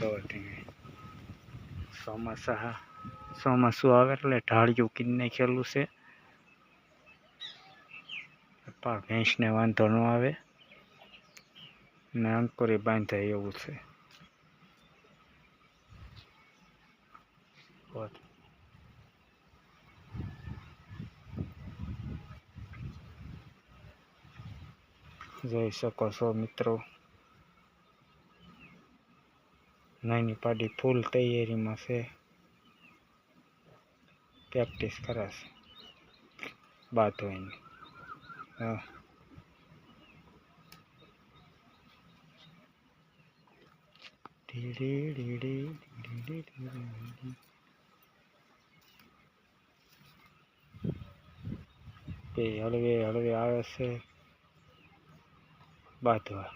તો ચોમાસું આવે એટલે ઢાળિયું કીને નાખેલું છે. ભેંસને વાંધો ન આવે ને અંકુરી બાંધાય એવું છે. જોઈ શકો છો મિત્રો, નાની પાડી ફૂલ તૈયારીમાં છે, પ્રેક્ટિસ કરે છે બાંધવાની. હળવે હળવે આવે છે બાંધવા.